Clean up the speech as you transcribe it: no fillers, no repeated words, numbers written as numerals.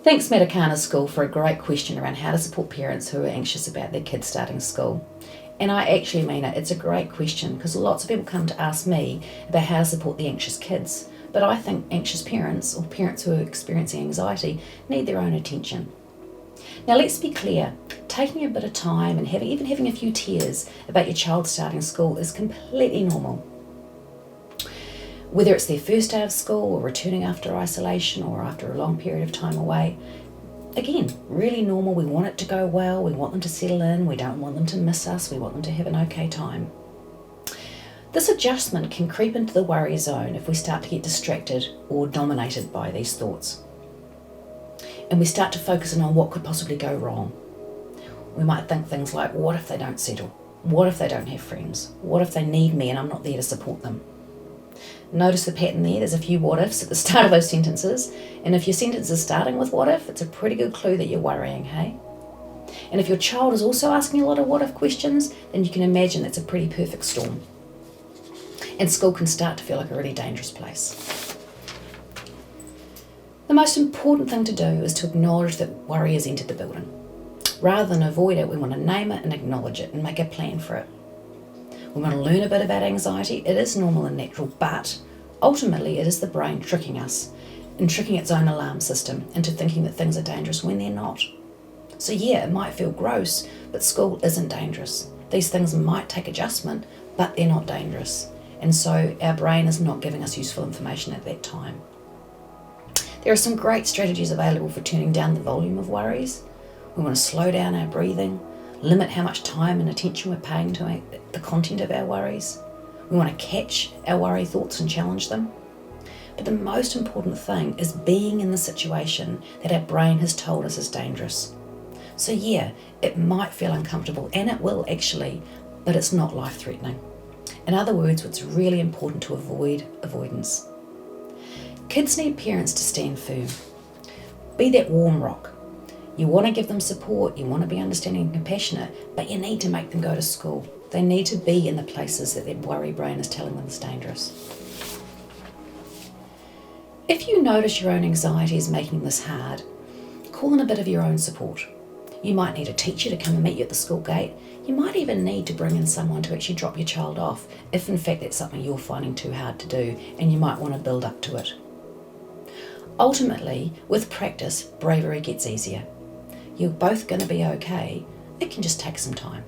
Thanks Matakana School for a great question around how to support parents who are anxious about their kids starting school. And I actually mean it, it's a great question because lots of people come to ask me about how to support the anxious kids. But I think anxious parents or parents who are experiencing anxiety need their own attention. Now let's be clear, taking a bit of time and even having a few tears about your child starting school is completely normal. Whether it's their first day of school or returning after isolation or after a long period of time away, again, really normal. We want it to go well, we want them to settle in, we don't want them to miss us, we want them to have an okay time. This adjustment can creep into the worry zone if we start to get distracted or dominated by these thoughts. And we start to focus in on what could possibly go wrong. We might think things like, what if they don't settle? What if they don't have friends? What if they need me and I'm not there to support them? Notice the pattern there, there's a few what ifs at the start of those sentences, and if your sentence is starting with what if, it's a pretty good clue that you're worrying, hey? And if your child is also asking a lot of what if questions, then you can imagine that's a pretty perfect storm. And school can start to feel like a really dangerous place. The most important thing to do is to acknowledge that worry has entered the building. Rather than avoid it, we want to name it and acknowledge it and make a plan for it. We want to learn a bit about anxiety. It is normal and natural, but ultimately it is the brain tricking us and tricking its own alarm system into thinking that things are dangerous when they're not. So yeah, it might feel gross, but school isn't dangerous. These things might take adjustment, but they're not dangerous. And so our brain is not giving us useful information at that time. There are some great strategies available for turning down the volume of worries. We want to slow down our breathing, limit how much time and attention we're paying to the content of our worries. We want to catch our worry thoughts and challenge them. But the most important thing is being in the situation that our brain has told us is dangerous. So yeah, it might feel uncomfortable, and it will actually, but it's not life-threatening. In other words, it's really important to avoid avoidance. Kids need parents to stand firm. Be that warm rock. You want to give them support, you want to be understanding and compassionate, but you need to make them go to school. They need to be in the places that their worry brain is telling them is dangerous. If you notice your own anxiety is making this hard, call in a bit of your own support. You might need a teacher to come and meet you at the school gate. You might even need to bring in someone to actually drop your child off, if in fact that's something you're finding too hard to do and you might want to build up to it. Ultimately, with practice, bravery gets easier. You're both going to be okay. It can just take some time.